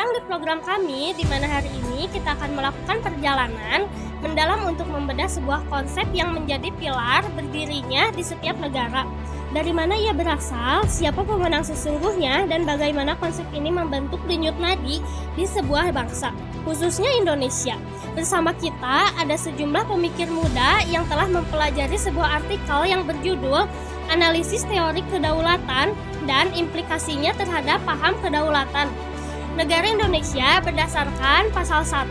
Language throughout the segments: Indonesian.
datang di program kami, di mana hari ini kita akan melakukan perjalanan mendalam untuk membedah sebuah konsep yang menjadi pilar berdirinya di setiap negara. Dari mana ia berasal, siapa pemenang sesungguhnya, dan bagaimana konsep ini membentuk denyut nadi di sebuah bangsa, khususnya Indonesia. Bersama kita ada sejumlah pemikir muda yang telah mempelajari sebuah artikel yang berjudul Analisis Teori Kedaulatan dan Implikasinya Terhadap Paham Kedaulatan Negara Indonesia berdasarkan Pasal 1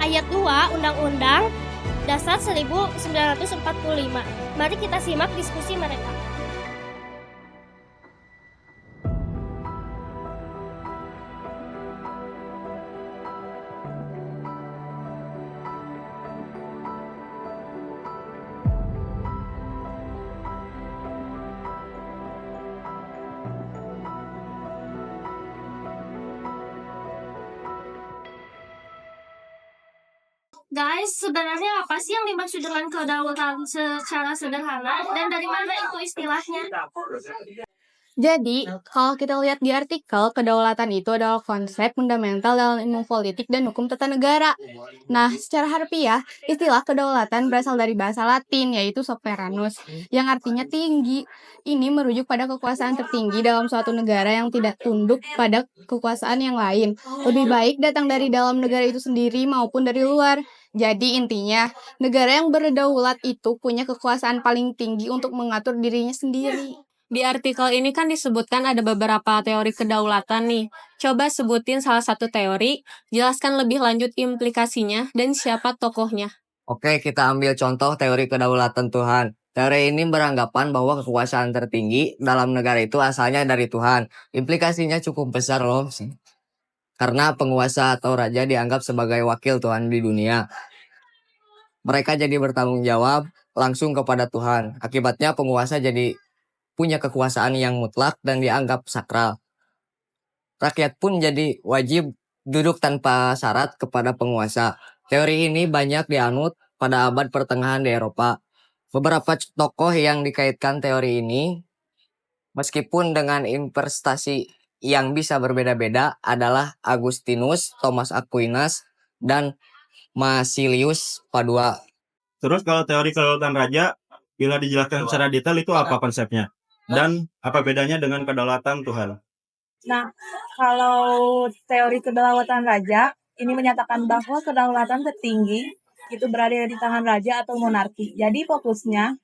Ayat 2 Undang-Undang Dasar 1945. Mari kita simak diskusi mereka. Guys, sebenarnya apa sih yang dimaksud dengan kedaulatan secara sederhana dan dari mana itu istilahnya? Jadi, kalau kita lihat di artikel, kedaulatan itu adalah konsep fundamental dalam ilmu politik dan hukum tata negara. Nah, secara harfiah, istilah kedaulatan berasal dari bahasa Latin, yaitu soveranus, yang artinya tinggi. Ini merujuk pada kekuasaan tertinggi dalam suatu negara yang tidak tunduk pada kekuasaan yang lain. Lebih baik datang dari dalam negara itu sendiri maupun dari luar. Jadi intinya, negara yang berdaulat itu punya kekuasaan paling tinggi untuk mengatur dirinya sendiri. Di artikel ini kan disebutkan ada beberapa teori kedaulatan nih. Coba sebutin salah satu teori, jelaskan lebih lanjut implikasinya, dan siapa tokohnya. Oke, kita ambil contoh teori kedaulatan Tuhan. Teori ini beranggapan bahwa kekuasaan tertinggi dalam negara itu asalnya dari Tuhan. Implikasinya cukup besar loh. Karena penguasa atau raja dianggap sebagai wakil Tuhan di dunia. Mereka jadi bertanggung jawab langsung kepada Tuhan. Akibatnya penguasa jadi punya kekuasaan yang mutlak dan dianggap sakral. Rakyat pun jadi wajib duduk tanpa syarat kepada penguasa. Teori ini banyak dianut pada abad pertengahan di Eropa. Beberapa tokoh yang dikaitkan teori ini, meskipun dengan investasi yang bisa berbeda-beda, adalah Agustinus, Thomas Aquinas, dan Masilius Padua. Terus kalau teori kedaulatan raja, bila dijelaskan secara detail itu apa konsepnya? Dan apa bedanya dengan kedaulatan Tuhan? Nah, kalau teori kedaulatan raja, ini menyatakan bahwa kedaulatan tertinggi itu berada di tangan raja atau monarki. Jadi fokusnya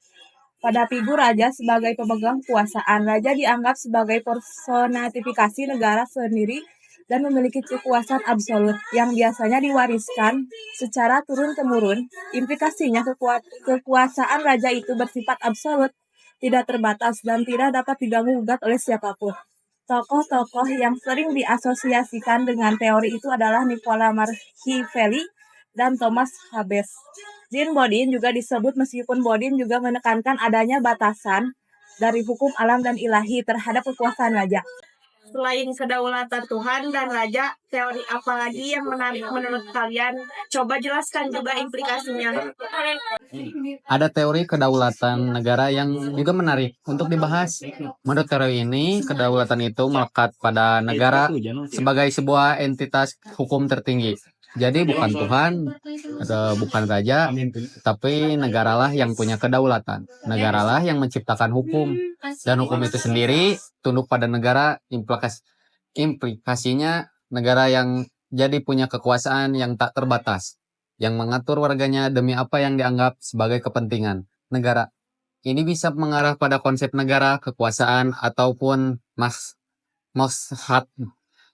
pada figur raja sebagai pemegang kekuasaan. Raja dianggap sebagai personifikasi negara sendiri dan memiliki kekuasaan absolut yang biasanya diwariskan secara turun-temurun. Implikasinya kekuasaan raja itu bersifat absolut, tidak terbatas, dan tidak dapat diganggu-gugat oleh siapapun. Tokoh-tokoh yang sering diasosiasikan dengan teori itu adalah Niccolo Machiavelli dan Thomas Hobbes. Jean Bodin juga disebut meskipun Bodin juga menekankan adanya batasan dari hukum alam dan ilahi terhadap kekuasaan raja. Selain kedaulatan Tuhan dan Raja, teori apa lagi yang menarik menurut kalian? Coba jelaskan juga implikasinya. Ada teori kedaulatan negara yang juga menarik untuk dibahas. Menurut teori ini, kedaulatan itu melekat pada negara sebagai sebuah entitas hukum tertinggi. Jadi bukan Tuhan atau bukan raja, tapi negaralah yang punya kedaulatan. Negaralah yang menciptakan hukum. Dan hukum itu sendiri tunduk pada negara. Implikasinya negara yang jadi punya kekuasaan yang tak terbatas, yang mengatur warganya demi apa yang dianggap sebagai kepentingan negara. Ini bisa mengarah pada konsep negara, kekuasaan, ataupun maslahat,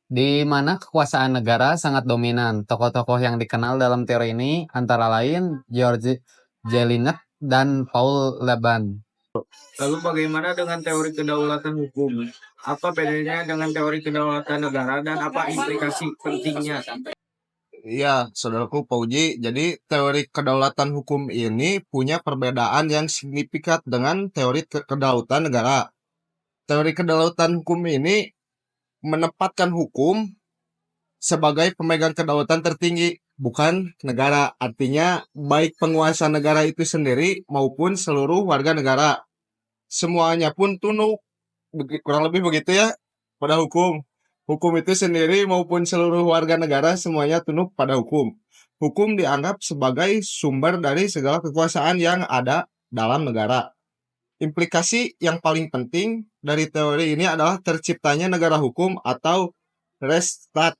di mana kekuasaan negara sangat dominan. Tokoh-tokoh yang dikenal dalam teori ini antara lain George Jelinek dan Paul Laban. Lalu bagaimana dengan teori kedaulatan hukum? Apa bedanya dengan teori kedaulatan negara dan apa implikasi pentingnya? Iya, saudaraku Pauji. Jadi teori kedaulatan hukum ini punya perbedaan yang signifikan dengan teori kedaulatan negara. Teori kedaulatan hukum ini menempatkan hukum sebagai pemegang kedaulatan tertinggi, bukan negara. Artinya baik penguasa negara itu sendiri maupun seluruh warga negara. Semuanya pun tunduk, kurang lebih begitu ya, pada hukum. Hukum itu sendiri maupun seluruh warga negara semuanya tunduk pada hukum. Hukum dianggap sebagai sumber dari segala kekuasaan yang ada dalam negara. Implikasi yang paling penting dari teori ini adalah terciptanya negara hukum atau Rechtsstaat.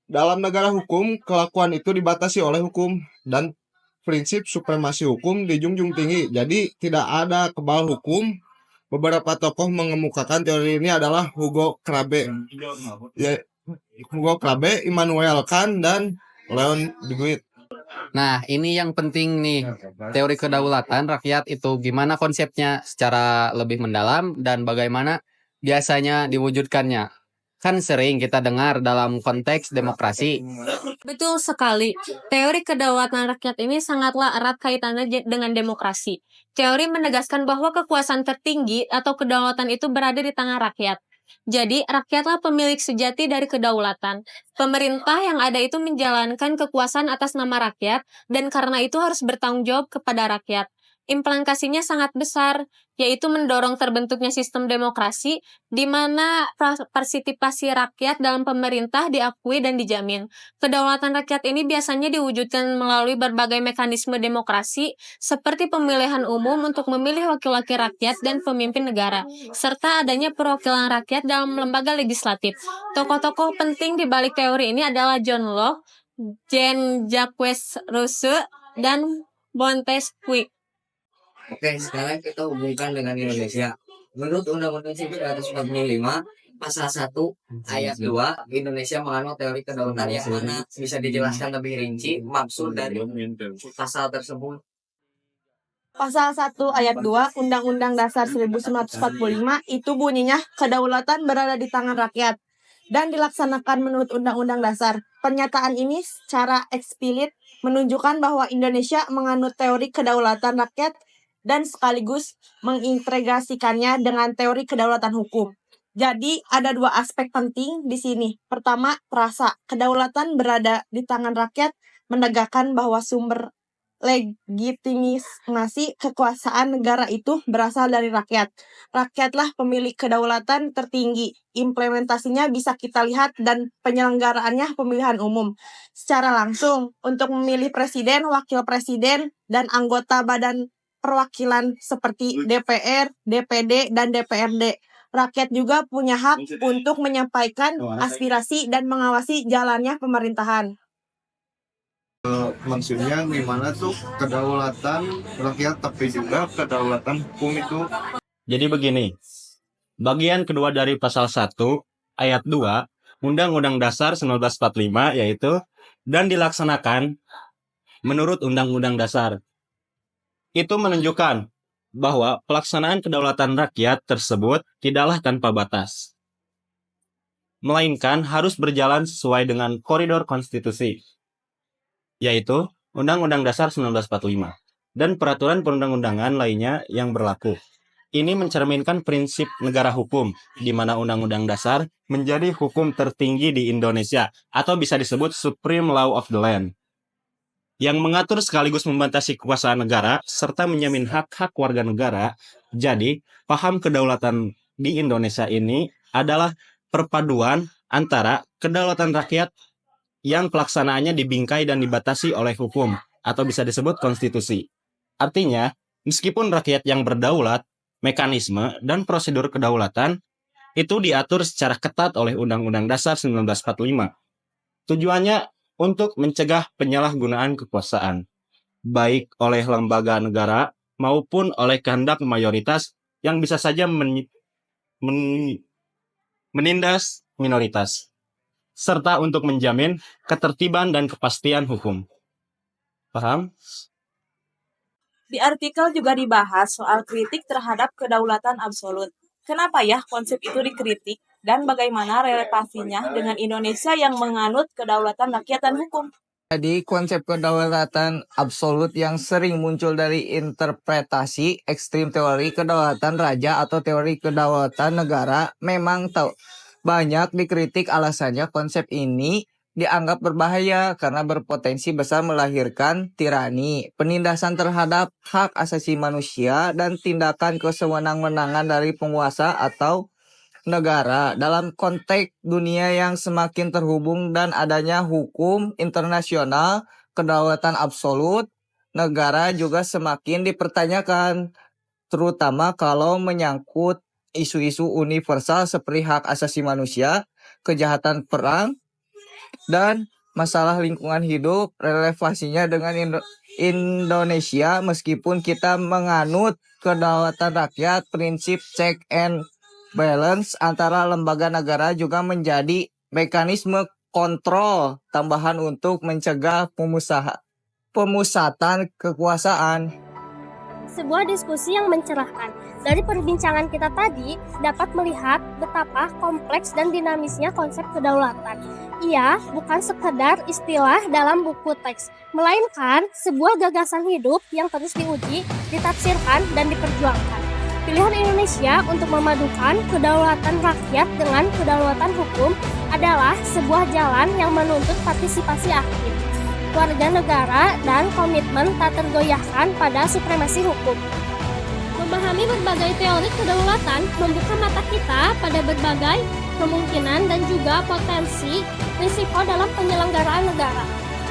Dalam negara hukum, kelakuan itu dibatasi oleh hukum dan prinsip supremasi hukum dijunjung tinggi. Jadi tidak ada kebal hukum. Beberapa tokoh mengemukakan teori ini adalah Hugo Crabe, Immanuel Kant, dan Leon Dewey. Nah, ini yang penting nih. Teori kedaulatan rakyat itu gimana konsepnya secara lebih mendalam dan bagaimana biasanya diwujudkannya. Kan sering kita dengar dalam konteks demokrasi. Betul sekali. Teori kedaulatan rakyat ini sangatlah erat kaitannya dengan demokrasi. Teori menegaskan bahwa kekuasaan tertinggi atau kedaulatan itu berada di tangan rakyat. Jadi, rakyatlah pemilik sejati dari kedaulatan. Pemerintah yang ada itu menjalankan kekuasaan atas nama rakyat, dan karena itu harus bertanggung jawab kepada rakyat. Implikasinya sangat besar, yaitu mendorong terbentuknya sistem demokrasi di mana partisipasi rakyat dalam pemerintah diakui dan dijamin. Kedaulatan rakyat ini biasanya diwujudkan melalui berbagai mekanisme demokrasi, seperti pemilihan umum untuk memilih wakil-wakil rakyat dan pemimpin negara, serta adanya perwakilan rakyat dalam lembaga legislatif. Tokoh-tokoh penting di balik teori ini adalah John Locke, Jean-Jacques Rousseau, dan Montesquieu. Oke, sekarang kita hubungkan dengan Indonesia. Menurut Undang-Undang 1945, Pasal 1 Ayat 2, Indonesia menganut teori kedaulatan yang mana bisa dijelaskan lebih rinci maksud dari pasal tersebut. Pasal 1 ayat 2 Undang-Undang Dasar 1945 itu bunyinya kedaulatan berada di tangan rakyat dan dilaksanakan menurut Undang-Undang Dasar. Pernyataan ini secara eksplisit menunjukkan bahwa Indonesia menganut teori kedaulatan rakyat dan sekaligus mengintegrasikannya dengan teori kedaulatan hukum. Jadi ada dua aspek penting di sini. Pertama, frasa kedaulatan berada di tangan rakyat menegakkan bahwa sumber legitimasi kekuasaan negara itu berasal dari rakyat. Rakyatlah pemilik kedaulatan tertinggi. Implementasinya bisa kita lihat dan penyelenggaraannya pemilihan umum. Secara langsung, untuk memilih presiden, wakil presiden, dan anggota badan perwakilan seperti DPR, DPD, dan DPRD. Rakyat juga punya hak untuk menyampaikan aspirasi dan mengawasi jalannya pemerintahan. Maksudnya gimana tuh kedaulatan rakyat tapi juga kedaulatan hukum itu? Jadi begini, bagian kedua dari pasal 1 ayat 2 Undang-Undang Dasar 1945 yaitu dan dilaksanakan menurut Undang-Undang Dasar. Itu menunjukkan bahwa pelaksanaan kedaulatan rakyat tersebut tidaklah tanpa batas, melainkan harus berjalan sesuai dengan koridor konstitusi, yaitu Undang-Undang Dasar 1945 dan peraturan perundang-undangan lainnya yang berlaku. Ini mencerminkan prinsip negara hukum, di mana Undang-Undang Dasar menjadi hukum tertinggi di Indonesia, atau bisa disebut Supreme Law of the Land, yang mengatur sekaligus membatasi kekuasaan negara, serta menjamin hak-hak warga negara. Jadi, paham kedaulatan di Indonesia ini adalah perpaduan antara kedaulatan rakyat yang pelaksanaannya dibingkai dan dibatasi oleh hukum, atau bisa disebut konstitusi. Artinya, meskipun rakyat yang berdaulat, mekanisme dan prosedur kedaulatan itu diatur secara ketat oleh Undang-Undang Dasar 1945. Tujuannya untuk mencegah penyalahgunaan kekuasaan, baik oleh lembaga negara maupun oleh kehendak mayoritas yang bisa saja menindas minoritas, serta untuk menjamin ketertiban dan kepastian hukum. Paham? Di artikel juga dibahas soal kritik terhadap kedaulatan absolut. Kenapa ya konsep itu dikritik dan bagaimana relevansinya dengan Indonesia yang menganut kedaulatan rakyat dan hukum? Jadi konsep kedaulatan absolut yang sering muncul dari interpretasi ekstrim teori kedaulatan raja atau teori kedaulatan negara memang banyak dikritik. Alasannya konsep ini dianggap berbahaya karena berpotensi besar melahirkan tirani, penindasan terhadap hak asasi manusia, dan tindakan kesewenang-wenangan dari penguasa atau negara dalam konteks dunia yang semakin terhubung dan adanya hukum internasional, kedaulatan absolut negara juga semakin dipertanyakan, terutama kalau menyangkut isu-isu universal seperti hak asasi manusia, kejahatan perang, dan masalah lingkungan hidup. Relevansinya dengan Indonesia, meskipun kita menganut kedaulatan rakyat, prinsip check and balance antara lembaga negara juga menjadi mekanisme kontrol tambahan untuk mencegah pemusatan kekuasaan. Sebuah diskusi yang mencerahkan. Dari perbincangan kita tadi dapat melihat betapa kompleks dan dinamisnya konsep kedaulatan. Ia bukan sekedar istilah dalam buku teks, melainkan sebuah gagasan hidup yang terus diuji, ditafsirkan, dan diperjuangkan. Pilihan Indonesia untuk memadukan kedaulatan rakyat dengan kedaulatan hukum adalah sebuah jalan yang menuntut partisipasi aktif, warga negara, dan komitmen tak tergoyahkan pada supremasi hukum. Memahami berbagai teori kedaulatan membuka mata kita pada berbagai kemungkinan dan juga potensi risiko dalam penyelenggaraan negara.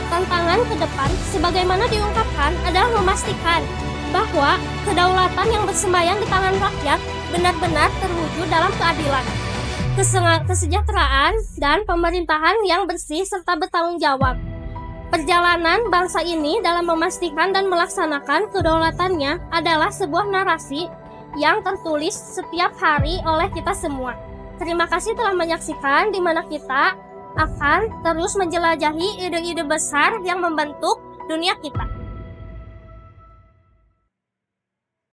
Tantangan ke depan, sebagaimana diungkapkan, adalah memastikan bahwa kedaulatan yang bersemayam di tangan rakyat benar-benar terwujud dalam keadilan, kesejahteraan, dan pemerintahan yang bersih serta bertanggung jawab. Perjalanan bangsa ini dalam memastikan dan melaksanakan kedaulatannya adalah sebuah narasi yang tertulis setiap hari oleh kita semua. Terima kasih telah menyaksikan, di mana kita akan terus menjelajahi ide-ide besar yang membentuk dunia kita.